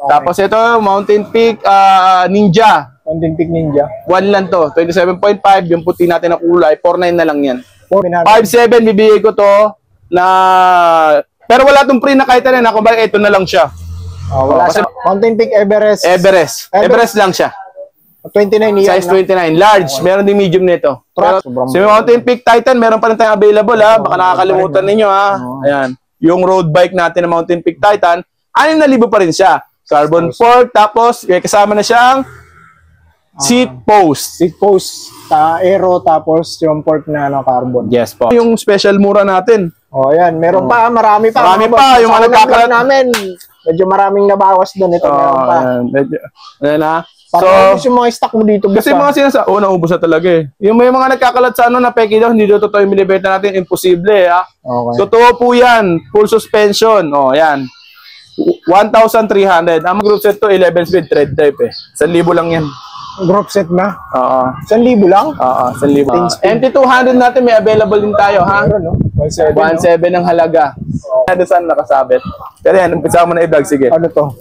Tapos ito, Mountain Peak Ninja. Mountain Peak Ninja. 1 lang to. 27.5. Yung puti natin na kulay. 4.9 na lang yan. 5.7. 5.7 bibigay ko to na... Pero wala tong pre na kahit ano na. Kung bakit ito na lang siya. Wala siya. Mountain Peak Everest. Everest lang siya. 29 size 29. Large. Meron din medium nito. Pero si Mountain Peak Titan, meron pa rin tayong available ha. Baka nakakalimutan ninyo ha. Ayan. Yung road bike natin na Mountain Peak Titan, 6,000 pa rin siya. Carbon fork. Tapos kasama na siyang seat post. Seat post. Aero. Tapos yung fork na carbon. Yes po. Yung special mura natin. Ayan. Meron pa. Marami pa. Marami pa. Yung mga nagkakalat namin. Medyo maraming nabawas doon. Ito meron pa. Ayan ha. So, yung mga stock mo dito. Kasi mga sinasa, naubos na talaga eh. Yung may mga nagkakalat sa na peki daw, hindi daw totoo yung binibenta natin, imposible ha. Okay. Totoo po yan, full suspension. Yan. 1,300. Ang group set to, 11 speed thread type eh. 1,000 lang yan. Group set na? Oo. 1,000 lang? Oo, 1,000. MT200 natin, may available din tayo ha. 1,700 ang halaga. Ano saan nakasabit? Pero yan, umpisa mo na i-vlog, sige. Ano to?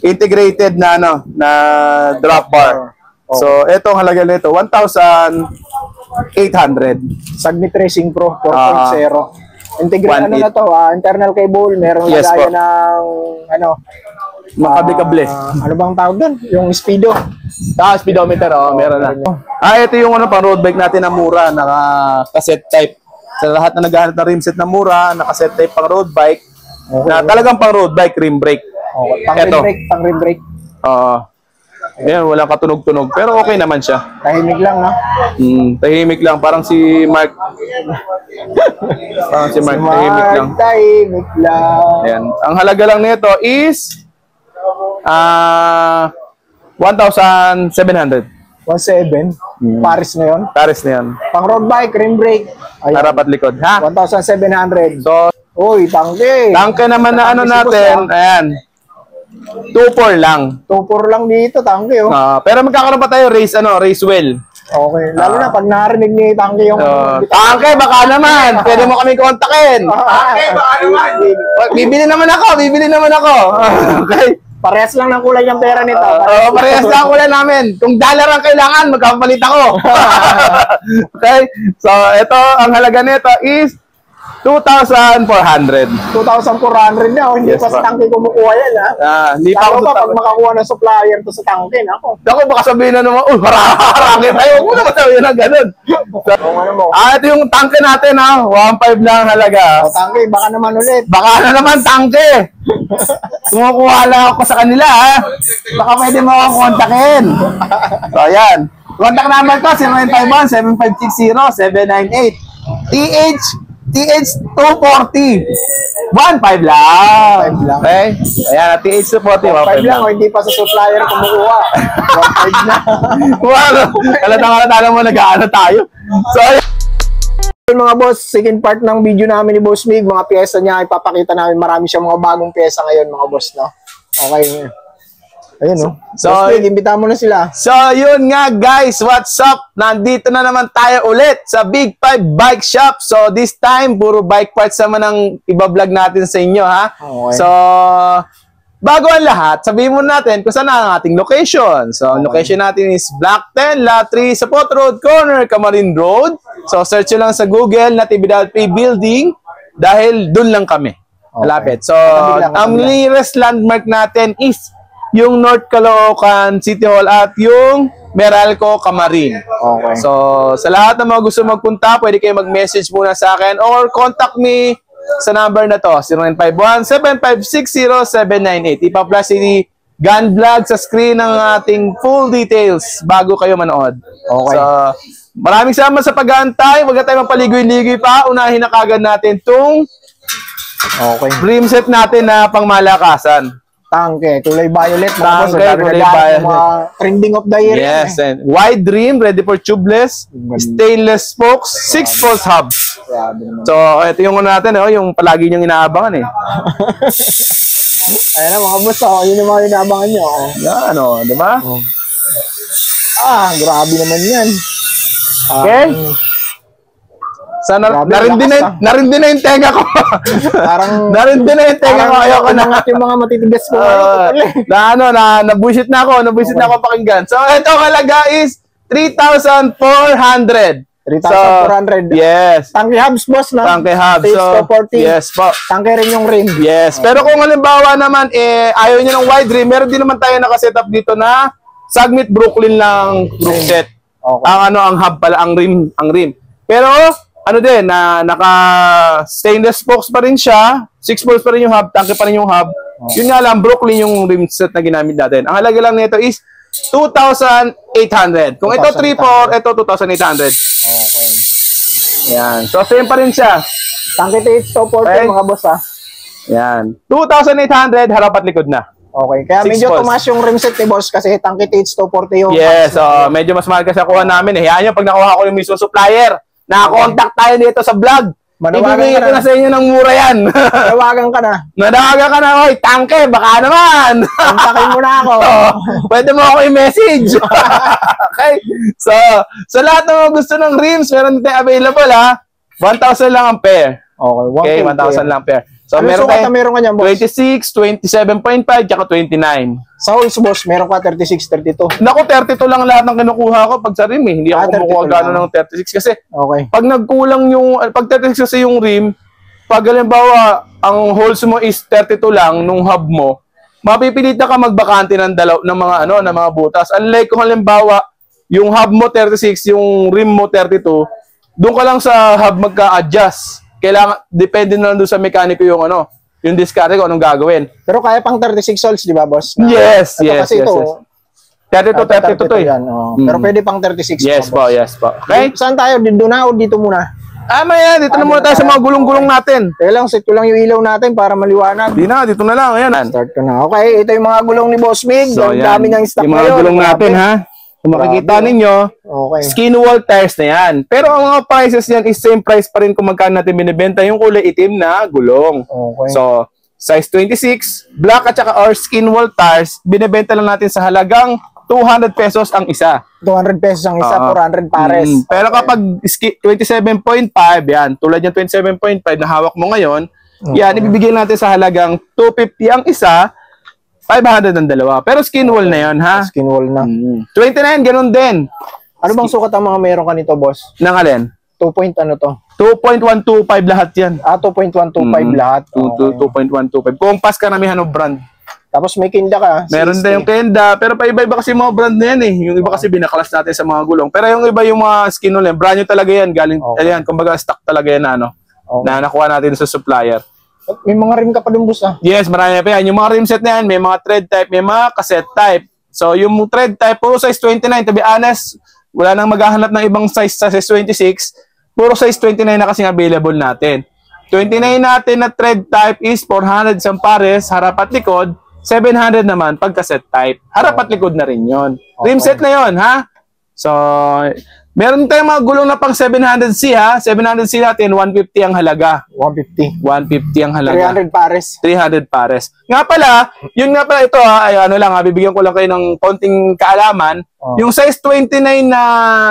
Integrated na na drop bar. So, ito ang halaga nito, 1,800. Sagnit Racing Pro 4.0. Integrated na to, internal cable, merong lagayan ng makabli-kable. Ano bang tawag doon? Yung speedo. Speedometer, meron na. Ito yung pang road bike natin na mura, naka-cassette type. Sa lahat na naghahanap ng rim set na mura, naka-cassette type pang road bike. Na talagang pang road bike, rim brake. Pang rim brake. Ayan, walang katunog-tunog. Pero okay naman siya. Tahimik lang, ha? Tahimik lang. Parang si Mark. Tahimik lang. Tahimik lang. Ayan. Ang halaga lang nito is 1,700. 1,700? Paris na yun? Paris na yan. Pang road bike, rim brake. Harap at likod. Ha? 1,700. So, uy, tangke. tangke naman na natin. Ayan. 2.4 lang. 2.4 lang dito, tangke, oh. Pero magkakaroon pa tayo race well. Okay. Lalo na pag narinig ni tangke yung... tangke, baka naman. Pwede mo kami kontakin. Tangke, baka naman. Bibili naman ako. Okay. Parehas lang ng kulay ng pera nito. Parehas lang ang kulay namin. Kung dollar ang kailangan, magkapalit ako. Okay? So, ito, ang halaga nito is 2,400. 2,400 na, hindi pa sa tangke kumukuha yan, ha? Hindi pa ako pag makakuha ng supplier to sa tangke, ako. Baka sabihin na naman, marami tayo. Huwag mo naman sabihin na ganun. Ito yung tangke natin, 1,500 lang ang halaga. Tangke, baka naman ulit. Baka na naman, tangke. Kumukuha lang ako sa kanila, ha? Baka pwede mo akong kontakin. So, ayan. Contact number ko, 0951-7560-798. TH240. 1,500 lang. Okay? Ayan, TH240. 1,500 lang, hindi pa sa supplier kumukuha. 1,500 na. Halata mo, nag-aano tayo. So, mga boss, second part ng video namin ni Boss Mig, mga pyesa niya, ipapakita namin. Marami siyang mga bagong pyesa ngayon, mga boss, no? Okay. Ayun, no? So, Boss Mig, imbita mo na sila. So, yun nga, guys. What's up? Nandito na naman tayo ulit sa Big 5 Bike Shop. So, this time, puro bike parts naman ang iba-vlog natin sa inyo, ha? Okay. So, bago ang lahat, sabihin muna natin kung saan ang ating location. So, ang location natin is Block 10, Lot 3, Sapot Road, Corner, Camarin Road. So, search nyo lang sa Google, Natividad P Building, dahil dun lang kami. Malapit. So, ang nearest landmark natin is yung North Caloocan City Hall at yung Meralco, Camarin. Okay. So, sa lahat ng mga gusto magpunta, pwede kayo mag-message muna sa akin or contact me sa number na to, 0951-7560-798. Ipa-flash si Gun Vlog sa screen ng ating full details bago kayo manood. Okay. So, maraming salamat sa pag-aantay. Huwag na tayo mapaligoy-ligoy pa. Unahin na kagad natin itong rim set natin na pangmalakasan. Tangke, kulay violet. Tangke, kulay violet. Trending of the year. Yes, and wide rim, ready for tubeless, stainless spokes, 6-pulse hubs. So, ito yung natin, yung palagi niyong inaabangan eh. Ayan na mga boss, yun yung mga inaabangan nyo. Yan, di ba? Grabe naman yan. Okay? Sana, Grabe, narindi na yung tenga ko. Parang, narindi na yung tenga ko. Ayoko na. Angat yung mga matitigas ko. Nabuisit na ako. Nabuisit na ako pakinggan. So, ito halaga is 3,400. 3,400. Yes. Tangke hubs, boss, na? Tangke hubs. So, 40. yes po. Tangke rin yung rim. Yes. Pero kung halimbawa naman, ayaw nyo ng wide rim, meron din naman tayo nakasetup dito na Sagmit Brooklyn lang group set. Okay. Ang hub pala, ang rim. Pero, ano din, naka stainless spokes pa rin siya, 6 bolts pa rin yung hub, tangke pa rin yung hub. Yun nga lang, Brooklyn yung rim set na ginamit natin. Ang halaga lang nito is 2,800. Kung ito 3,400, ito 2,800. Okay. Yan. So, same pa rin siya. Tangke TH240, Okay. mga boss, ha? Yan. 2,800, harap at likod na. Okay. Kaya 6 medyo volts. tumaas yung rim set ni boss kasi tangke TH240 yung... Yes, medyo mas mahal kasi kuha namin. Hayaan nyo, pag nakuha ko yung mismo supplier, nakakontakt tayo dito sa vlog. Manawagan Ibibigay ka ko na. na sa inyo ng mura yan. Tawagan ka na. Nadawagan ka na, oy, tangke, baka naman. Kontakin mo na ako. Pwede mo ako i-message. Okay? So, sa lahat ng mga gusto ng rims, meron tayo available, ha? 1,000 lang ang pair. Okay, Okay, 1,000 lang ang pair. So, Ano meron sukat tayo na meron ka niyan, boss? 26, 27.5, tsaka 29. Sa holes, boss, meron ka 36, 32. Naku, 32 lang lahat ng kinukuha ko pag sa rim, eh. Hindi ako 32 kumukuha lang. gano'n ng 36 kasi Okay. pag nagkulang yung, pag 36 kasi yung rim, pag halimbawa, ang holes mo is 32 lang nung hub mo, mapipilitan ka magbakante ng ng mga butas. Unlike kung halimbawa, yung hub mo 36, yung rim mo 32, doon ka lang sa hub magka-adjust. Kailangan, depende na lang doon sa mekaniko yung discard ko anong gagawin. Pero kaya pang 36 holes, di ba, boss? Yes, Ito yes, kasi yes, ito, yes. 32 to eh. yan. Pero pwede pang 36. Yes pa, po, yes po. Okay? Saan tayo? Dito na o dito muna? Maya, dito na muna tayo sa mga gulong-gulong natin. Teka lang, set ko lang yung ilaw natin para maliwanag. Dito na lang. Ayan. Start ko na. Okay, ito yung mga gulong ni Boss Mig. So, Ang yan. dami niyang stock Yung mga ngayon. gulong natin, Grabe. ha? Kung makikita Grabe. ninyo, Okay. skin wall tires na yan. Pero ang mga prices yan is same price pa rin kung magkano natin binibenta yung kulay itim na gulong. Okay. So, size 26, black at saka or skin wall tires, binibenta lang natin sa halagang 200 pesos ang isa. 200 pesos ang isa, Oo. 400 pares. Pero kapag 27.5, yan, tulad yung 27.5 na hawak mo ngayon, yan, ibibigay natin sa halagang 250 ang isa, 500 ang dalawa. Pero skin wall na yon, ha? Skin wall na. 29, ganun din. Ano bang sukat ang mga meron ka nito, boss? Nang alin? 2 point ano to? 2.125 lahat yan. 2.125 lahat. Okay. 2.125. Compass karamihan ng brand. Tapos may kinda ka. Meron 60. din yung Kenda, pero paiba-iba kasi mga brand na yan eh. Yung iba kasi binakalas natin sa mga gulong. Pero yung iba yung mga skin wall, brand new talaga yan. Galing, ayan, kumbaga stock talaga yan na, na nakuha natin sa supplier. May mga rim ka pa dun, boss, ah. Yes, marami pa yan. Yung mga rim set na yan, may mga thread type, may mga cassette type. So, yung thread type, puro size 29. To be honest, wala nang maghahanap ng ibang size sa size 26. Puro size 29 na kasi available natin. 29 natin na thread type is 400 isang pares, harap at likod. 700 naman pag cassette type. Harap at likod na rin yon. Rim set na yon, ha? So, meron tayong mga gulong na pang 700C, ha? 700C natin, 150 ang halaga. 150. 150 ang halaga. 300 pares. 300 pares. Nga pala, yun nga pala ito ha, ay ano lang ha, bibigyan ko lang kayo ng konting kaalaman. Yung size 29 na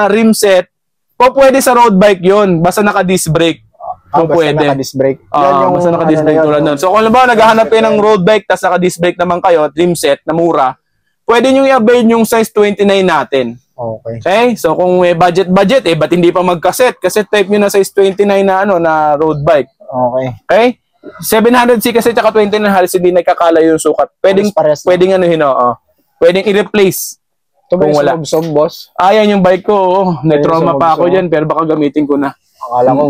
rim set, po pwede sa road bike yun, basta naka-disc brake. Po Basta pwede. naka-disc brake. Yan yung Basta naka-disc brake tulad nun. So kung alam ba, naghahanap kayo ng road bike, tapos naka-disc brake naman kayo, rim set na mura, pwede nyo i-avail yung size 29 natin. Okay. Okay? So kung may budget, ba't hindi pa mag-cassette? Cassette type nyo na size 29 na na road bike. Okay. Okay? 700C kasi tsaka 29 halos hindi nagkakala yung sukat. Pares-pares na. Pwedeng pwedeng i-replace. Ito ba Kung yung wala. sumobsob, boss? Yan yung bike ko. May-trauma pa ako sumobsob. dyan pero baka gamitin ko na. Akala ko,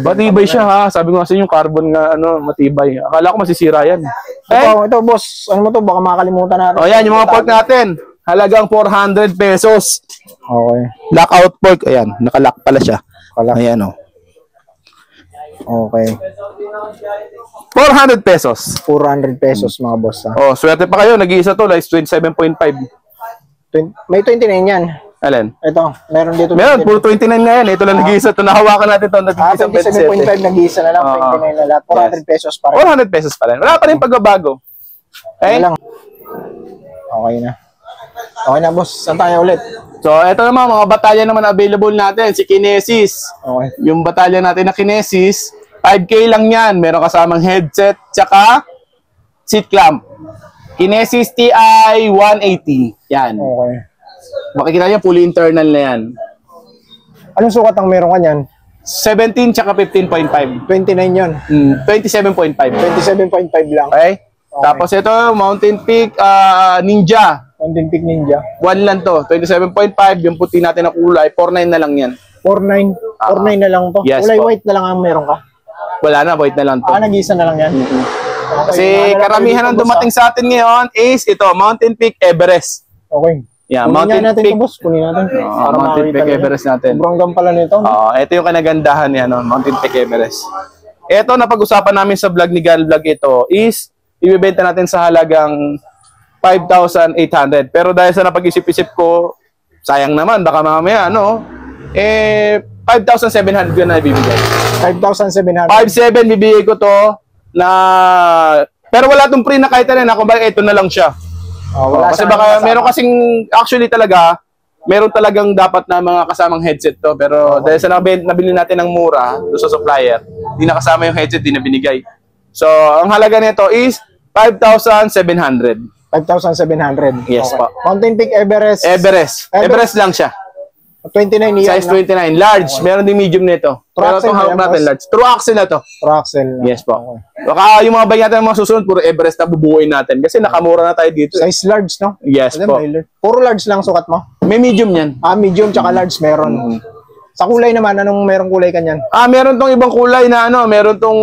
Matibay siya ha. Sabi ko kasi yung carbon nga matibay. Akala ko masisira yan. Ito, boss. Ano mo to? Baka makalimutan natin. Yan yung mga pork natin. Halagang 400 pesos. Okay. Lockout pork. Ayan, nakalock pala siya. Kalak. Ayan Okay. 400 pesos. 400 pesos, mga boss, ha? Swerte pa kayo. Nag-iisa to. Like 27.5. May 29 yan. Alin? Ito, meron dito. Meron, puro 29 na yan. Ito lang nag-iisa. Ito, nahawakan natin ito. Nag-iisa 27.5 nag-iisa na lang. 29 na lahat. 400 pesos pa rin. 400 pesos pa rin. Wala pa rin pagbabago. Okay? Lang. Okay na. Okay na, boss. Saan tayo ulit? So, ito naman, mga batalya naman available natin. Si Kinesis. Okay. Yung batalya natin na Kinesis, 5K lang yan. Meron kasamang headset, tsaka seat clamp. Kinesis TI 180. Yan. Okay. Makikita niyo, fully internal na yan. Anong sukat ang meron ka niyan? 17 tsaka 15.5. 29 yun. 27.5. 27.5 lang. Okay? Tapos ito, Mountain Peak Ninja. Mountain Peak Ninja. 1 lang to. 27.5. Yung puti natin na kulay, 4.9 na lang yan. 4.9. 4.9 na lang to. Yes, kulay po. white na lang ang meron ka. Wala na, white na lang to. Nag-isa na lang yan. Okay. Kasi karamihan ng dumating sa atin ngayon is ito, Mountain Peak Everest. Okay. Yeah, Kunin Mountain natin Peak. ito, boss. Kunin natin. Para Mountain makita Peak nila. Everest natin. Sobrang gampala nito. Ito yung kanagandahan niya, no? Mountain Peak Everest. Ito, napag-usapan namin sa vlog ni Gal Vlog ito is ibibenta natin sa halagang 5,800. Pero dahil sa napag-isip-isip ko, sayang naman, baka mamaya, 5,700 yun na ibibigay. 5,700. 5,700 bibigay ko to na... Pero wala tong free na kahit ano, kung bakit ito na lang siya. Wala Kasi siyang baka kasama. meron kasing, actually talaga, meron talagang dapat na mga kasamang headset to. Pero dahil sa nabili natin ng mura doon sa supplier, di nakasama yung headset, di na binigay. So, ang halaga nito is 5,700. 5,700. Yes po. Mountain Peak Everest. Everest lang siya. 29 yan. Size 29. Large. Meron din medium nito. Pero axle itong ba hawak yan, natin, boss? large. True axle na to. Axle. Yes po. Baka yung mga bike natin mga susunod, puro Everest na bubuuin natin. Kasi nakamura na tayo dito. Size large, no? Yes po. Puro large lang sukat mo? May medium yan. Medium tsaka large meron. Sa kulay naman, anong merong kulay kanyan? Meron tong ibang kulay na meron tong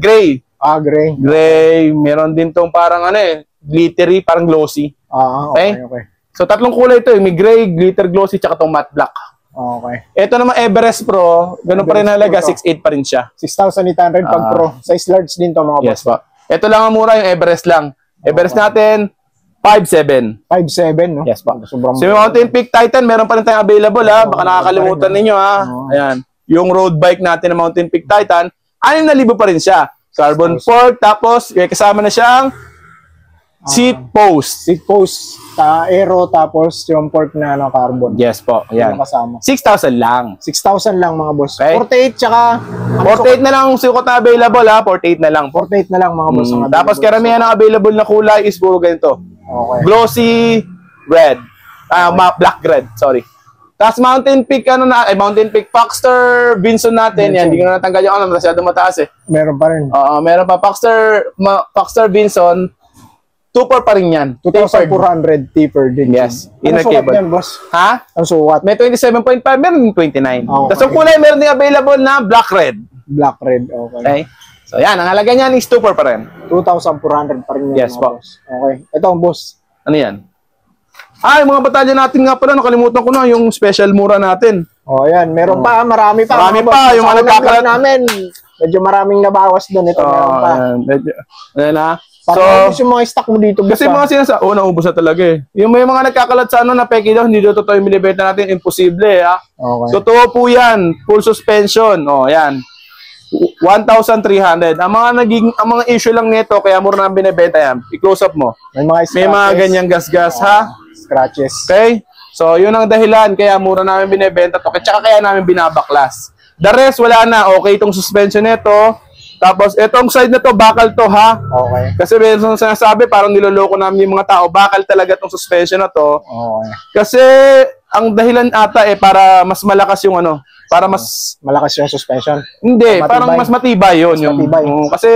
gray. Gray. Gray. Meron din tong parang glittery, parang glossy. Okay. So, tatlong kulay ito. May gray, glitter glossy, tsaka tong matte black. Okay. Ito naman Everest Pro, ganun pa rin halaga, Everest 6,800 pa rin siya. 6,800 pag pro. Size large din to mga boss. Yes po. Ito lang ang mura, yung Everest lang. Everest natin, 5,700. 5,700, no? Yes po. Sobrang So yung Mountain Peak Titan, meron pa rin tayong available ha. Baka nakakalimutan ninyo ha. Ayan. Yung road bike natin na Mountain Peak Titan, 6,000 pa rin siya. Carbon fork, tapos kasama na siyang seat post. Seat post, aero, tapos yung port na carbon. Yes po. Ayan. Yung kasama. 6,000 lang. 6,000 lang mga boss. Okay. 48 tsaka 48 na lang ang sukat na available ha. 48 na lang. 48 na lang mga boss. ang Tapos available. karamihan ng available na kulay is puro ganito. Okay. Glossy red. Black red, sorry. Tapos Mountain Peak, Mountain Peak Foxter Vinson natin. Yan, hindi ko na natanggal yung masyado mataas eh. Meron pa rin. Meron pa Foxter Vinson. 2.4 pa rin yan. 2,400 taper din. Yes. Ano Inner sukat cable. yan, boss? Ha? Ang sukat? May 27.5, meron 29. Okay. Tapos yung kulay, meron din available na black red. Black red. Okay. Okay? So yan, ang halaga niyan is 2.4 pa rin. 2,400 pa rin yan. Yes mga po. boss. Okay. Ito ang boss. Ano yan? Yung mga batalya natin nga pala, nakalimutan ko na yung special mura natin. Yan. Meron pa. Marami pa. Marami mga pa, boss. yung Sa mga unang nagkakalat- vlog namin. Medyo maraming nabawas doon. Ito meron pa. Medyo, ayan ha. Para maubos yung mga stock mo dito. Kasi mga naubos na talaga eh. Yung may mga nagkakalat sa na peki daw, hindi daw totoo yung binibenta natin, imposible ha. Okay. Totoo po yan, full suspension. Yan. 1,300. Ang mga issue lang nito, kaya mura na binibenta yan. I-close up mo. May mga scratches. May mga ganyang gas-gas ha. Scratches. Okay? So, yun ang dahilan, kaya mura namin binibenta to. Tsaka kaya namin binabaklas. The rest, wala na. Okay itong suspension nito. Tapos, itong side na to, bakal to ha. Okay. Kasi meron sinasabi, parang niloloko namin yung mga tao, bakal talaga itong suspension na to. Okay. Kasi, ang dahilan ata para mas malakas yung para mas... Malakas yung suspension. Hindi, Matibay. parang mas matibay yun. Mas matibay. Kasi,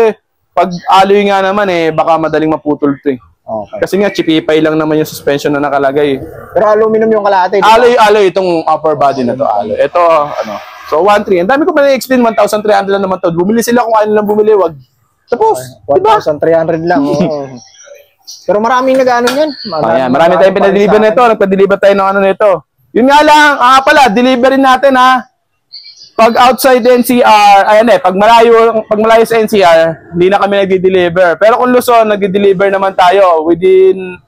pag alloy nga naman baka madaling maputol to Okay. Kasi nga, chipipay lang naman yung suspension na nakalagay. Pero aluminum yung kalahati. Diba? Alloy itong upper body na to, alloy. Ito, So, 1,300. Ang dami ko pa na-explain, 1,300 lang naman to. Bumili sila kung ano lang bumili, wag. Tapos, diba? 1,300 lang. Oo. Pero maraming nag-ano yan. Ayan, marami tayong pinadeliver nito. Nagpa-deliver tayo ng nito. Yun nga lang, pala, delivery natin Pag outside NCR, pag malayo sa NCR, hindi na kami nagdi-deliver. Pero kung Luzon, nagdi-deliver naman tayo within,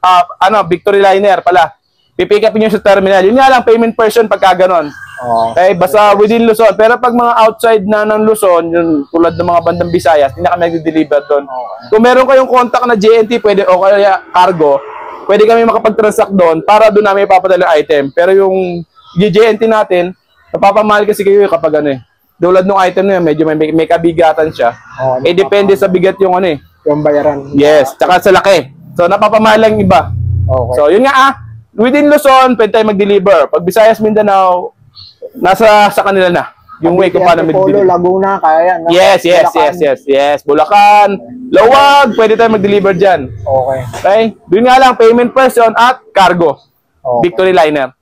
Victory Liner pala. Pipick up nyo sa terminal. Yun nga lang, payment person pagka ganon. Okay, basta within Luzon. Pero pag mga outside na ng Luzon, yung tulad ng mga bandang Visayas, hindi na kami nagdi-deliver doon. Kung meron kayong contact na JNT, pwede, o kaya cargo, pwede kami makapag-transact doon para doon namin ipapadala yung item. Pero yung GJNT natin, napapamahal kasi kayo kapag ano eh. Tulad ng item na yun, medyo may kabigatan siya. Depende sa bigat yung ano eh. Yung bayaran. Yes, tsaka sa laki. So, napapamahal lang iba. Okay. So, yun nga within Luzon, pwede tayo mag-deliver. Pag Visayas, Mindanao, nasa sa kanila na. Yung way kung paano mag-deliver. Laguna, kaya yan. No? Yes. Bulacan, Lawag, pwede tayo mag-deliver dyan. Okay? Doon nga lang, payment person at cargo. Victory Liner.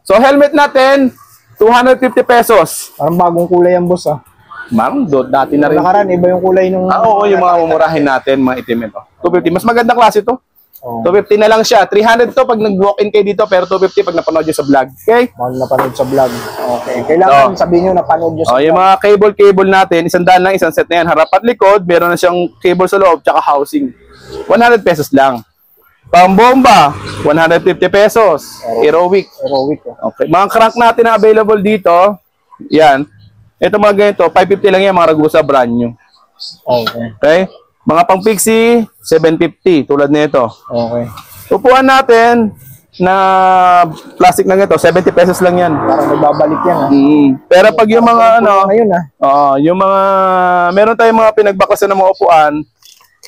So, helmet natin, 250 pesos. Parang bagong kulay ang boss, ah. Ma'am, dati na rin. Lakaran, iba yung kulay nung... Oo, yung mga mumurahin natin, mga itim ito. 250. Mas magandang klase ito. 250 na lang siya. 300 to pag nag-walk-in kayo dito, pero 250 pag napanood nyo sa vlog. Okay? Napanood sa vlog. Okay. Kailangan sabihin nyo napanood nyo sa vlog. Yung mga cable natin, 100 lang, isang set na yan. Harap at likod, meron na siyang cable sa loob, tsaka housing. 100 pesos lang. Pambomba, 150 pesos. Aerowick. Okay. Mga crank natin na available dito, yan. Ito mga ganito, 550 lang yan, mga Ragusa brand new. Okay? Mga pang Pixie, 750, tulad nito. Okay. Upuan natin na plastic lang ito, 70 pesos lang yan. Parang nagbabalik yan, ha? Pero pag yung mga ngayon, yung mga, meron tayong mga pinagbaklasan ng mga upuan,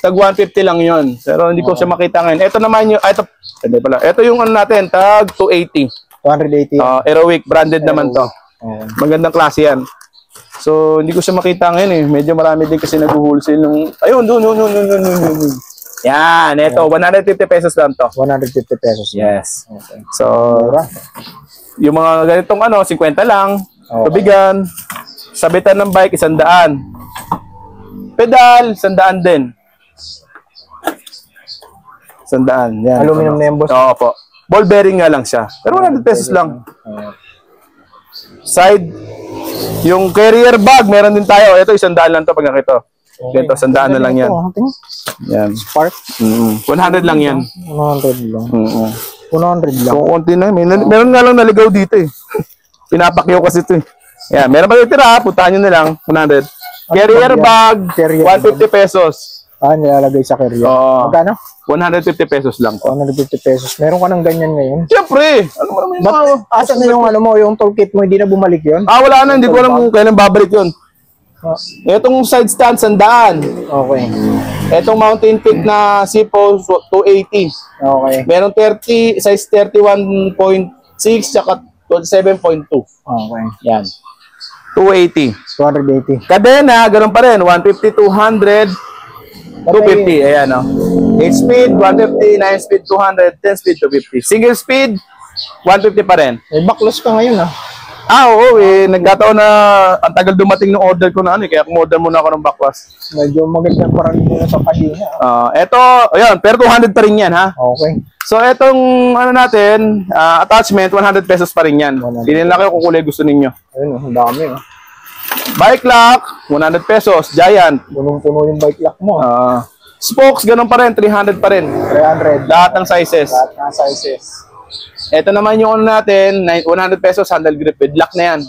tag 150 lang yun. Pero hindi ko siya makita ngayon. Ito naman yung, ito yung ano natin, tag 280. 280. Aerowick, branded naman to. Magandang klase yan. So, hindi ko siya makita ngayon eh. Medyo marami din kasi nag-wholesale nung... Ayun, doon. Yan, ito. 150 pesos lang to. 150 pesos. Yes. Okay. So, yung mga ganitong 50 lang. Tubigan. Sabitan ng bike, 100. Pedal, 100 din. 100. Yan. Aluminum na yan, boss. Oo po. Ball bearing nga lang siya. Pero 100 pesos lang. Side, yung carrier bag, meron din tayo. Ito, 100 lang to pag nakito. Ganito, 100 na lang yan. Yan. Spark? 100 lang yan. 100 lang. 100 lang. Kung konti na. Meron nga lang naligaw dito eh. Pinapakyaw kasi ito eh. Yan, meron pa tira. Puntahan nyo na lang. 100. Carrier bag, 150 pesos. Nilalagay sa carrier. Magkano? 150 pesos lang po. 150 pesos. Meron ka ng ganyan ngayon? Siyempre! Asan na yung yung toolkit mo? Hindi na bumalik yun? Wala na. Hindi ko alam kung kailan babalik yun. Itong side stand, 100. Okay. Itong Mountain Peak na Sipo, 280. Okay. Meron 30, size 31.6, tsaka 27.2. Okay. Yan. 280. 280. Kadena, ganun pa rin. 150, 200, 250. Ayan, o. 8 speed, 150, 9 speed, 200, 10 speed, 250. Single speed, 150 pa rin. Backless ka ngayon, ha? Oo, nagkataon na ang tagal dumating ng order ko na kaya kumorder muna ako ng backlash. Medyo maganda pa rin muna sa padina. Ito, ayun, pero 200 pa rin yan, ha? Okay. So, itong, natin, attachment, 100 pesos pa rin yan. Hindi na kayo kung kulay gusto ninyo. Ayun, ang dami, ha? Bike lock, 100 pesos, Giant. Punong-puno yung bike lock mo. Spokes, ganun pa rin, 300 pa rin. 300. Lahat ng sizes. Ito naman yung natin, 100 pesos, handle grip with lock na yan.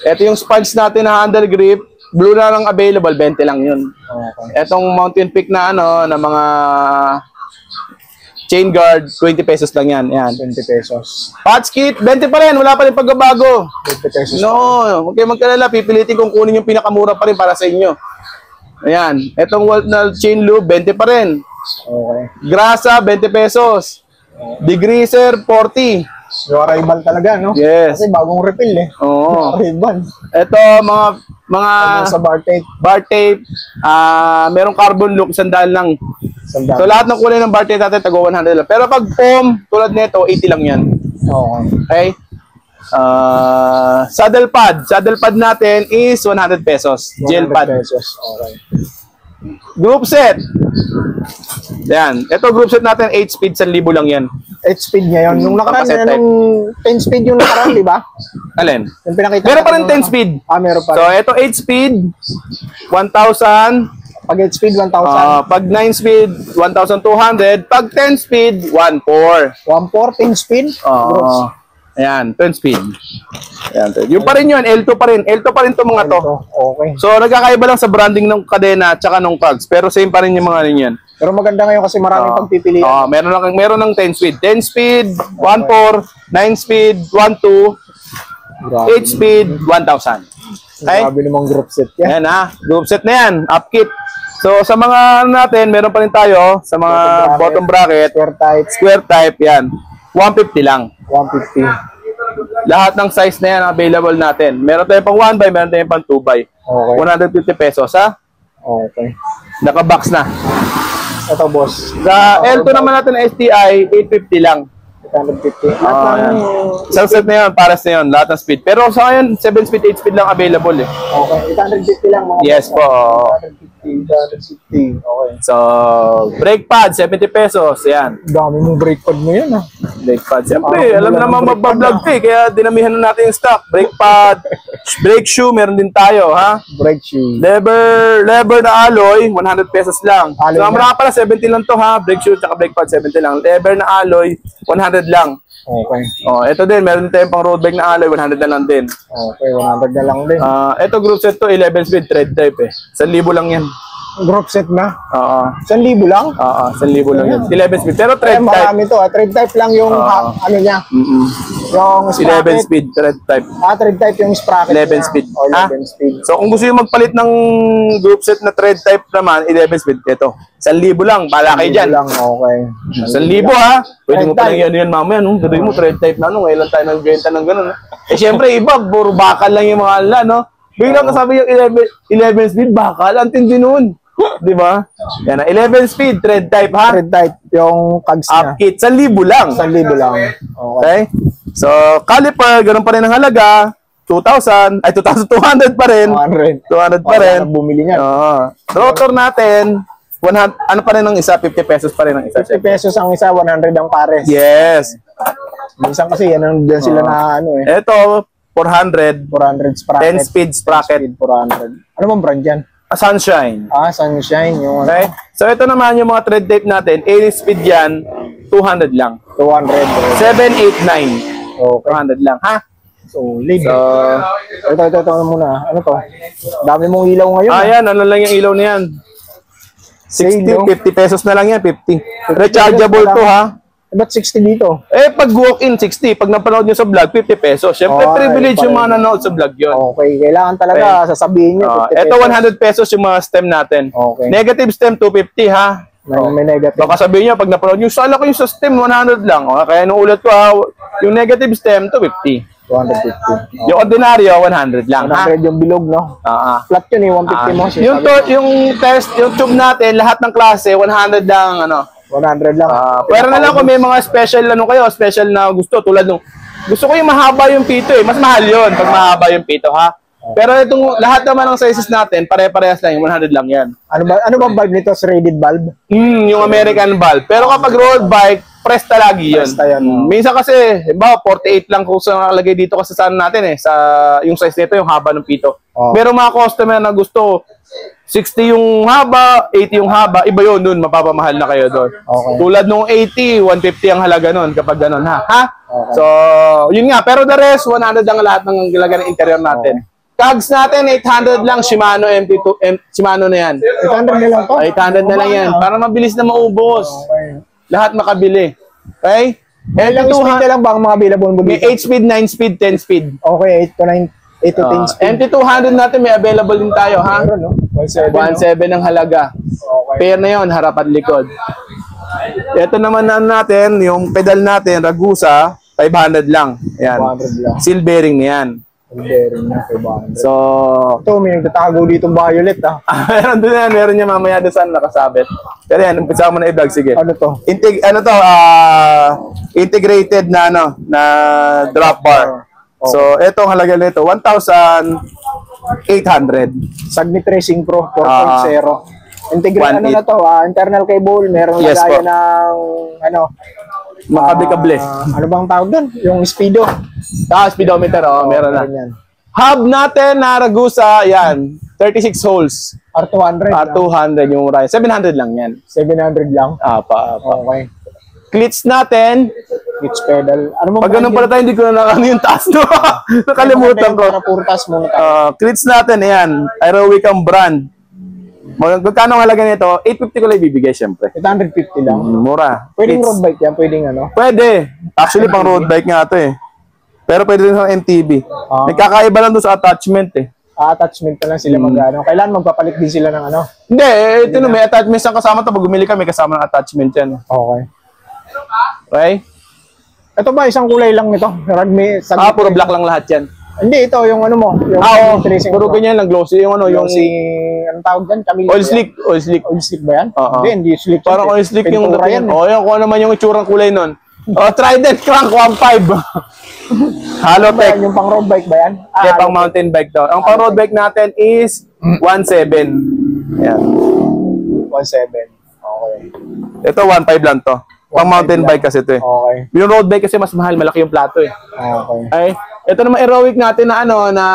Ito yung sponge natin na handle grip, blue na lang available, 20 lang yun. Etong Mountain Peak na na mga chain guard, 20 pesos lang yan. 20 pesos. Patch kit, 20 pa rin, wala pa rin pagbabago. 20 pesos. No, huwag kayo magkalala, pipilitin kong kunin yung pinakamura pa rin para sa inyo. Ayan, etong walt na chain loop, 20 pa rin. Okay. Grasa, 20 pesos. Degreaser, 40. Yung arrival talaga, no? Yes. Kasi bagong refill eh. Oo. Arrival. Ito, mga sa bar tape. Bar tape, merong carbon look, 100 lang. So, lahat ng kulay ng bar tape natin, tago 100 lang. Pero pag foam, tulad nito, 80 lang yan. Okay. Saddle pad natin is 100 pesos. Gel pad. Okay. Group set. Yan. Ito group set natin, 8 speed, 1,000 lang yan. 8 speed niya yun. Nung nakaraan, nung 10 speed yung nakaraan, di ba? Alin? Yung pinakita meron pa rin 10 speed. Meron pa rin. So, ito 8 speed, 1,000. Pag 8 speed, 1,000. Pag 9 speed, 1,200. Pag 10 speed, 1,400. 1,400, 10 speed? Ayan, 10 speed. Ayan, yung pa rin yun, L2 pa rin. L2 pa rin to mga to. Okay. So, nagkakaiba lang sa branding ng kadena at saka ng cogs. Pero same pa rin yung mga rin yan. Pero maganda ngayon kasi maraming pagpipilian. Meron ng 10 speed. 10 speed, 1.4, 9 speed, 1.2, 8 speed, 1,000. Okay? Grabe namang group set yan. Ayan ha, group set na yan, upkit. So sa mga natin, meron pa rin tayo sa mga bottom bracket, square type yan. 150 lang. 150. Lahat ng size na yan available natin. Meron tayong pang 1x, meron tayong pang 2x. Okay. 150 pesos ha. Okay. Naka-box na. Ito boss. Sa L2 naman natin STI, 850 lang. 850. Isang set na yun, pares na yun, lahat ng speed. Pero sa ngayon, 7 speed, 8 speed lang available eh. Okay, 850 lang mga Yes po. 850. Okay. So, brake pad, 70 pesos. Yan. Dami mong brake pad mo yan Brake pad. Siyempre, alam naman magbablog ka eh. Kaya dinamihan na natin yung stock. Brake pad, brake shoe, meron din tayo ha. Brake shoe. Lever na alloy, 100 pesos lang. Alloy so, mga pala, 70 lang to ha. Brake shoe at brake pad, 70 lang. Lever na alloy, 100 lang. Okay. Ito din, meron tayong pang road bike na alloy, 100 na lang din. Okay, 100 na lang din. Ito group set to, 11 speed, thread type eh. 1,000 lang yan. Group set na? Oo. 1,000 lang? Oo, 1,000 lang yan. 11 speed, pero thread type. Marami to. Thread type lang yung ano niya. Yung sprocket. 11 speed, thread type. Thread type yung sprocket 11 niya. speed. 11 speed. So kung gusto nyo magpalit ng group set na thread type naman, 11 speed, ito. 1,000 lang, bala kayo dyan. 1,000 lang, okay. 1,000 ha. Pwede mo pa lang yan mamaya, no? Gano'n mo, thread type na, no? Ngayon lang tayo nagbenta ng gano'n, no? Eh, syempre, iba, puro bakal lang yung mga ala, no? Biglang kasabi yung 11 speed, bakal, ang tindi nun. Di ba? Yan na, 11 speed, thread type, ha? Thread type, yung cogs niya. Upkit, 1,000 lang. 1,000 lang. Okay? So, caliper, gano'n pa rin ang halaga. 2,000, ay 2,200 pa rin. 200 pa rin. Bumili niya. Rotor natin, 100, ano pa rin ang isa? 50 pesos pa rin ang isa. 50 pesos ang isa, 100 ang pares. Yes. Minsan kasi yan sila na ano eh. Ito, 400. 400 sprocket. 10 speed sprocket. 400. Ano bang brand yan? Sunshine. Sunshine. Yung Okay. So ito naman yung mga thread tape natin. 80 speed yan, 200 lang. 200. 789. Okay. 200 lang, ha? Solid. So, ito muna. Ano to? Dami mong ilaw ngayon. yan. Ano lang yung ilaw na yan? 60, 50 pesos na lang yan, 50. Rechargeable to, ha? Ba't 60 dito? Pag walk-in, 60. Pag napanood nyo sa vlog, 50 pesos. Siyempre, privilege yung mga nanonood sa vlog yun. Okay, kailangan talaga sasabihin nyo. Ito, 100 pesos yung mga stem natin. Okay. Negative stem, 250, ha? May negative. Baka sabihin nyo, pag napanood nyo, sala ko yung sa stem, 100 lang. Kaya nung ulat ko, ha? Yung negative stem, 250. 250. Yung ordinaryo, 100 lang, 100 yung bilog, no? Flat yun eh, 150 mo. Yung test, yung tube natin, lahat ng klase, 100 lang, 100 lang. Pero na lang kung may mga special, special na gusto, tulad nung, gusto ko yung mahaba yung pito eh, mas mahal yun pag mahaba yung pito, ha? Pero itong, lahat naman ng sizes natin, pare-parehas lang, 100 lang yan. Ano ba valve nito? Threaded valve? Yung American valve. Pero kapag road bike, Presta lagi yun. Presta yan. Minsan kasi, 48 lang kung saan nakalagay dito kasi saan natin sa yung size nito, yung haba ng pito. Pero mga customer na gusto, 60 yung haba, 80 yung haba, iba yun dun, mapapamahal na kayo doon. Okay. Tulad nung 80, 150 ang halaga nun kapag ganun, ha? Okay. So, yun nga. Pero the rest, 100 ang lahat ng halaga ng interior natin. Cogs natin, 800 lang, Shimano MT2, Shimano na yan. 800 na lang to? 800 na lang yan, para mabilis na maubos. Okay. Lahat makabili. Okay? Ilang speed na lang ba ang mga available mo May dito? 8 speed, 9 speed, 10 speed. Okay, 8 to 10 speed. MT200 natin may available din tayo, ha? Meron, no? 1.7 ang halaga. Okay. Pair na yon, harap at likod. Ito naman natin, yung pedal natin, Ragusa, 500 lang. Ayan. 500 lang. Seal bearing na yan. Bearing na 500. So, ito, may nagtatago dito violet, ha? meron doon yan, meron niya mamaya doon saan nakasabit. Pero yan, umpisa mo na i-vlog, sige. Ano to? Integrated na na drop bar. Okay. So, ito ang halaga nito, 1,800. Sagmit Racing Pro 4.0. Integrated ano na to, internal cable, merong Yes, lagayan po. ng Makablikable. ano bang tawag doon? Yung speedo. Speedometer, meron na. Yan. Hub natin na Ragusa, yan, 36 holes. R200. R200 yung Ryan. 700 lang yan. 700 lang. Apa. Okay. Cleats natin, Pitch pedal. Ano mo pag ganun pala tayo, hindi ko na nakano yung taas, no? Nakalimutan ko. Para puro taas muna tayo. Cleats natin, yan, Aerowicam brand. Magkano ang halaga nito? 850 ko lang ibibigay, syempre. 850 lang. Mura. Pwedeng road bike yan, pwedeng ano. Pwede. Actually, pang road bike nga ito eh. Pero pwede rin sa MTB. May kakaiba lang doon sa attachment eh. Attachment pa lang sila mag-ano. Kailan magpapalit din sila ng ano? Hindi, ito no, may attachment ang kasama to. Pag bumili ka, may kasama ng attachment yan. Okay. Okay? Ito ba, isang kulay lang nito? Puro black lang lahat yan. Hindi, ito yung ano mo. Yung Oo, tracing puro ganyan lang, glossy. Yung ano, yung... anong tawag dyan? Camille. Oil slick. Oil slick. Oil slick ba yan? Oo. Hindi slick. Parang oil slick yung pintura yan. Oh, yan, kung ano man yung itsurang kulay nun. Oh, Trident Crank 1.5. Halotech. Yung pang road bike ba yan? Hindi, pang mountain bike daw. Ang pang road bike natin is 1.7. Yan. 1.7. Okay. Ito, 1.5 lang to. Pang mountain bike kasi ito eh. Okay. Yung road bike kasi mas mahal, malaki yung plato eh. Okay. Ay, ito naman heroic natin na ano, na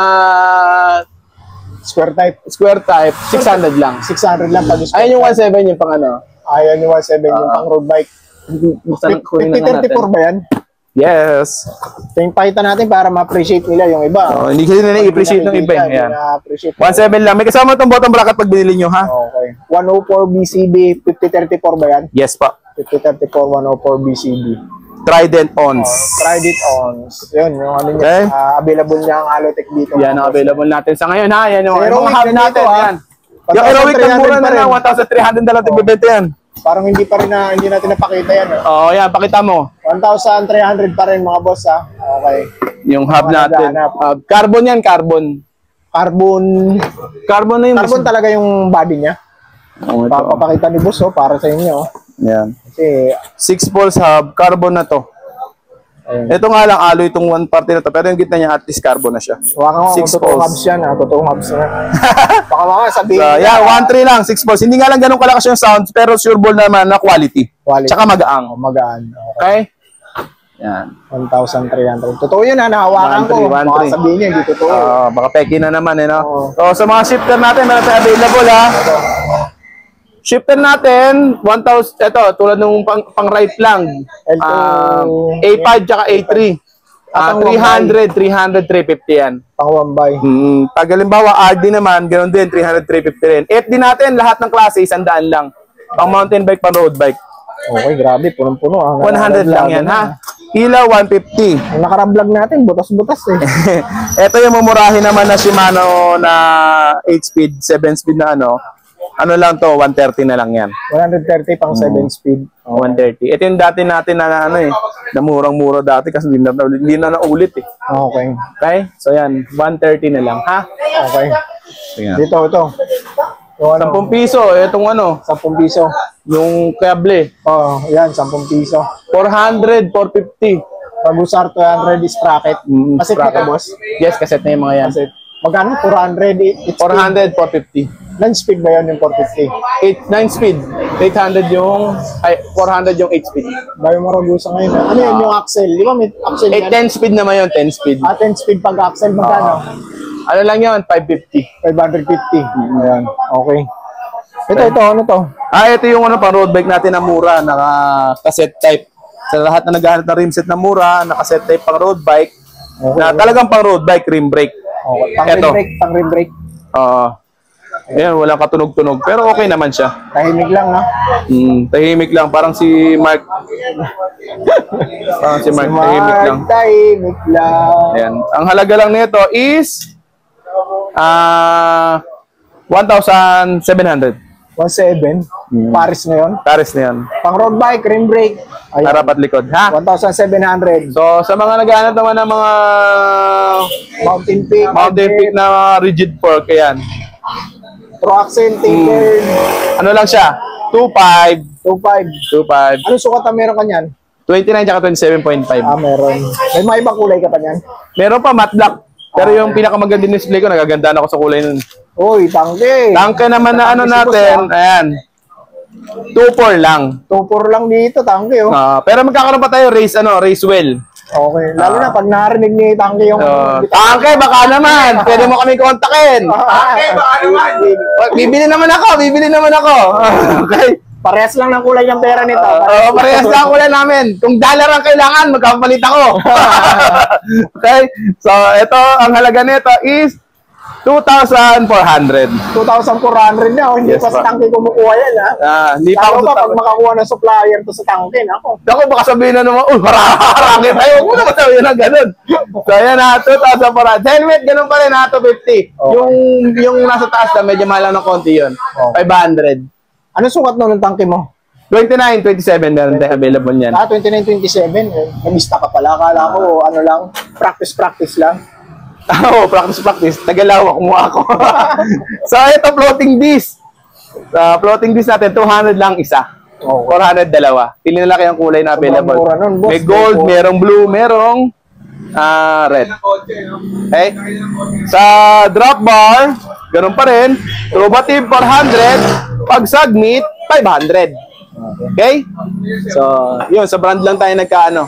Square type, 600 lang. 600 lang pag square. Ayun yung 1.7 yung pang ano. Ayan yung 1.7 yung pang road bike. 50-34 ba yan? Yes. Ito yung pakita natin para ma-appreciate nila yung iba. Oh, hindi kasi nila i-appreciate ng iba. Yan. 1.7 lang. May kasama itong bottom bracket pag binili nyo, ha? Okay. 104 BCB, 5034 ba yan? Yes pa. 5034, 104 BCB. Trident ons. Trident ons. Yun, yung ano niya. Okay. Available niya ang Halotech dito. Yan ang available natin sa ngayon, ha? Yan yung Heroic mga hub natin. Yan. Yung heroic na mura na lang, 1,300 na lang tibibenta yan. Parang hindi pa rin na, hindi natin napakita yan. Oo, yan. Pakita mo. 1,300 pa rin mga boss, ha? Okay. Yung hub natin. Carbon yan, carbon. Carbon na yung... Carbon talaga yung body niya. Oh, Papakita ni boss, oh, para sa inyo. Oh. Yan. Kasi, 6 poles hub, carbon na to. ayun. Ito nga lang, alloy itong one party na to. Pero yung gitna niya, at least carbon na siya. Waka nga, 6 totoong poles. hubs yan, ha? Totoong hubs na. Baka mga sabihin. So, yeah, 1.3 lang, 6 poles. Hindi nga lang ganun kalakas yung sounds, pero sure ball naman na quality. Tsaka magaang. Oh, magaan. Okay? Yan. 1,300. Totoo yun, ha? Nahawakan ko. 1.3. Baka sabihin niya, hindi totoo. Baka peki na naman, eh, no? Oo. So, sa mga shifter natin, meron tayo available, ha? Shifter natin, 1,000, ito, tulad ng pang right lang. A5 tsaka A3. 300, 350 yan. Pang Wambay. Pag halimbawa, RD naman, ganoon din, 300, 350 rin. FD natin, lahat ng klase, 100 lang. Pang mountain bike, pang road bike. Okay, grabe. Punong-puno. 100 lang yan, ha? Ilaw, 150. Yung nakarablog natin, butas-butas eh. Ito yung mumurahin naman na Shimano na 8-speed, 7-speed na ano. Ano lang to, 130 na lang yan. 130 pang 7-speed. 130. Ito yung dati natin na ano eh, na murang-mura dati kasi hindi na naulit eh. Okay. Okay? So yan, 130 na lang, ha? Okay. Sige. Ito. Yung ano, 10 piso, itong ano, 10 piso. yung kable. Oh, yan, 10 piso. 400, 450. Pag-usar 200 is bracket. Kasi bracket. ito, boss. Yes, cassette na yung mga yan. Kasi, magkano? 400. 400, 450. 9-speed ba yun yung 450? 9 speed. 800 yung, ay, 400 yung 8 speed. Bayo Maragusa ngayon. Ano yun yung axle? Di ba may axle yan? 10 speed naman yun, 10 speed. 10 speed pag axle, magkano? Ano lang yun, 550. 550. Ayan. Okay. Ito, ano to? Ito yung ano, pang road bike natin na mura, naka-cassette type. Sa lahat na naghahanap ng rim set na mura, naka-cassette type pang road bike. Okay. Na talagang pang road bike, rim brake. Okay. Pang rim brake. Ayan, walang katunog-tunog. Pero okay naman siya. Tahimik lang, ha? Tahimik lang. Parang si Mark. Tahimik lang. Tahimik lang. Ayan. Ang halaga lang nito is 1,700. 1.7. Paris na yun. Paris na yan. Pang road bike, rim brake. Ayan. Harap at likod. Ha? 1,700. So, sa mga naghahanap naman ng mga Mountain peak. Na rigid fork, ayan. Pro axle, tapered. Ano lang siya? 2.5. 2.5. 2.5. Ano sukat na meron ka niyan? 29 tsaka 27.5. Meron. May mga ibang kulay ka pa niyan? Meron pa matte black. Pero yung pinakamagandang display ko, nagagandaan ako sa kulay nun. Uy, tangke. Tangke naman na ano natin, ayan. 2.4 lang. 2.4 lang dito, tangke, oh. Pero magkakaroon pa tayo race well. Okay. Lalo na pag narinig ni tangke yung... Tangke, baka naman. Pwede mo kami kontakin. Tangke, baka naman. Bibili naman ako. Okay. Parehas lang ng kulay ng pera nito. Parehas lang ang kulay namin. Kung dollar ang kailangan, magkapalit ako. Okay? So, ito, ang halaga nito is 2,400. 2,400 na. Hindi Yes, pa sa pa. tangke kumukuha yan, ha? Hindi pa ako Ako pa, pag makakuha ng supplier to sa tangke, ako. Ako baka sabihin na naman, marami tayo. Huwag mo naman sabihin na ganun. So, ayan na, 2,400. Helmet, ganun pa rin, 250. Okay. Yung nasa taas na, medyo mahal lang ng konti yun. Okay. 500. Ano sukat nun ng tangke mo? 29, 27, meron tayo available niyan. 29, 27. Namista ka pala. Akala ko, ano lang, practice lang. Oo, practice. Tagalawak mo ako. So, ito, floating disc. Floating disc natin, 200 lang isa. Okay. 400 dalawa. Pili na lang kayong kulay na available. Sobrang mura nun, boss. May gold, merong blue, merong red. Okay? Sa drop bar, ganun pa rin. Trubative, 400. Pag submit, 500. Okay? So, yun, sa brand lang tayo nagkaano.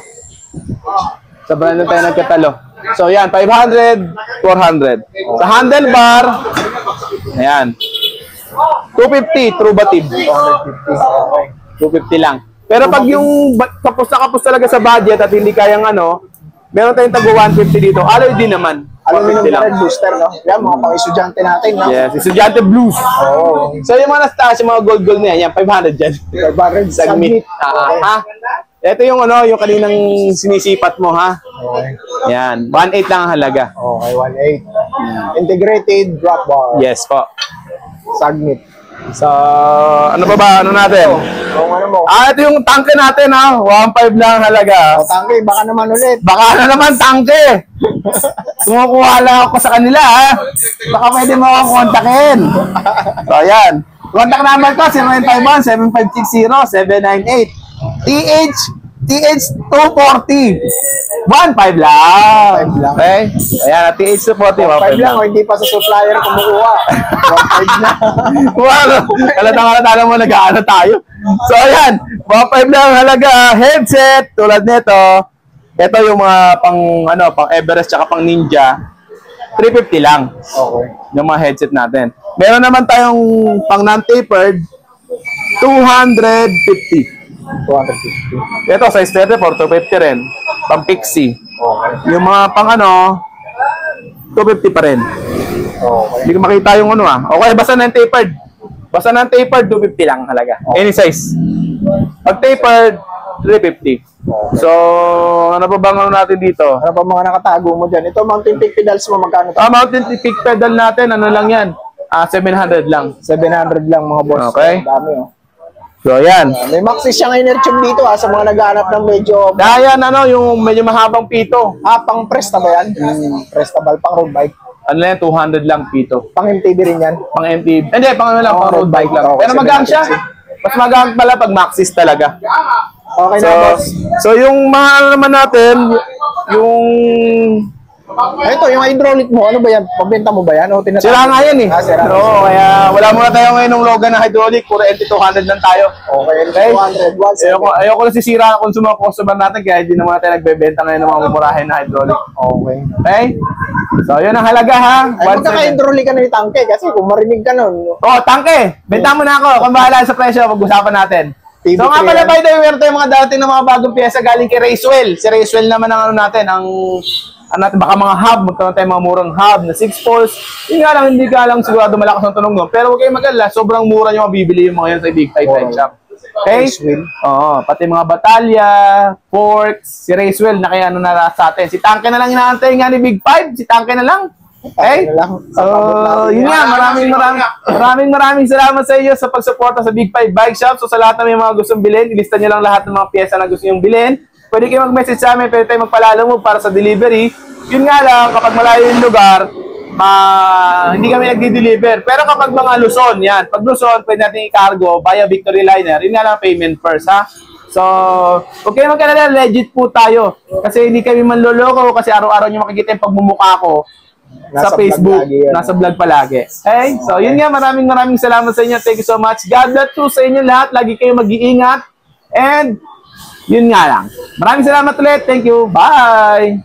Sa brand lang tayo nagkatalo. So, yan, 500, 400. Sa handlebar, ayan, 250, trubative. 250 lang. Pero pag yung kapos na kapos talaga sa budget at hindi kayang ano, meron tayong tago 150 dito. Alloy din naman. Aluminum 150 na red booster, no? Yan, mga pang-estudyante natin, no? Yes, estudyante blues. Oo. So, yung mga nasa taas, yung mga gold na yan, 500 dyan. 500 Submit. Ha? Ito yung ano, yung kaninang sinisipat mo, ha? Okay. Yan, 1.8 lang ang halaga. Okay, 1.8. Integrated drop bar. Yes po. Submit. So, ano ba? Ano natin? Kung ano mo. Ito yung tangke natin, ha? 1.5 lang ang halaga. O, tangke, baka naman ulit. Baka na naman tangke. Kumukuha lang ako sa kanila, ha? Baka pwede mo akong kontakin. So, ayan. Contact number ko, 0951-7560-798. TH240. 1.5 lang. 1.5 lang. Okay? Ayan, TH240. 1.5 lang, o hindi pa sa supplier kumukuha. 1.5 na. Wow! Halata mo, nag-aano tayo. So, ayan. 1.5 lang ang halaga. Headset, tulad nito. Ito yung mga pang Everest tsaka pang Ninja. 350 lang. Okay. Yung mga headset natin. Meron naman tayong pang non-tapered. 250. 250. Ito, size 34, 250 rin. Pang Pixie. Okay. Yung mga pang 250 pa rin. Okay. Hindi ko makita yung ano Okay, basta non-tapered. Basta non-tapered, 250 lang halaga. Any size. Pag tapered, 350. So, ano pa bang ano natin dito? Ano pa mga nakatago mo dyan? Ito, mountain peak pedals mo, magkano to? Mountain peak pedal natin, ano lang yan? 700 lang. 700 lang mga boss. Okay. Dami, oh. So, yan. May Maxis siyang inner tube dito, sa mga naghahanap ng medyo... Dahil yung medyo mahabang pito. pang Presta ba yan? Prestabal, pang road bike. Ano yan, 200 lang pito. Pang MTB rin yan. Pang MTB. Hindi, pang ano lang, pang road bike lang. Okay, Pero magaan siya. Mas magaan pala pag Maxis talaga. Okay na, boss. So yung mga ano naman natin, yung... Ito, yung hydraulic mo, ano ba yan? Pabenta mo ba yan? O tinatawag? Sira nga yan eh. Sira. Oo, kaya wala muna tayo ngayon ng Logan na hydraulic. Puro NT200 lang tayo. Okay, 200. Ayoko na sisira ang customer natin, kaya hindi naman tayo nagbebenta ngayon ng mga mumurahin na hydraulic. Okay. Okay? So yun ang halaga ha. Ay, magkaka-hydraulic ka na yung tangke kasi kung marinig ka nun. Tangke! Benta mo na ako. Kung bahala sa presyo, pag-usapan natin. So nga pala, by the way, meron tayong mga dating na mga bagong pyesa galing kay Racewell. Si Racewell naman ang ano natin, baka mga hub, magkaroon tayong mga murang hub na 6 poles. Hindi ka lang sigurado malakas ang tunog nun. Pero huwag kayong mag-alala, sobrang mura nyo mabibili yung mga yun sa Big Five Bike Shop. Okay? Oo, pati mga batalya, forks, si Racewell na kaya na sa atin. Si Tangke na lang inaantay nga ni Big Five, si Tangke na lang. Okay? Yun nga, maraming salamat sa iyo sa pagsuporta sa Big Five Bike Shop. So sa lahat ng may mga gustong bilhin, ilista nyo lang lahat ng mga pyesa na gusto nyong bilhin. Pwede kayo mag-message sa amin, pwede tayo magpalalo mo para sa delivery. Yun nga lang, kapag malayo yung lugar, hindi kami nagdi-deliver. Pero kapag mga Luzon, yan. Pag Luzon, pwede natin i-cargo via Victory Liner. Yun nga lang, payment first, ha? So, huwag kayo magkalala, legit po tayo. Kasi hindi kami manloloko, kasi araw-araw nyo makikita yung pagmumukha ko sa Facebook. Nasa vlog palagi. Okay? So, yun nga, maraming salamat sa inyo. Thank you so much. God bless you sa inyo lahat. Lagi kayo mag-iingat. And, yun nga lang. Maraming salamat ulit. Thank you. Bye!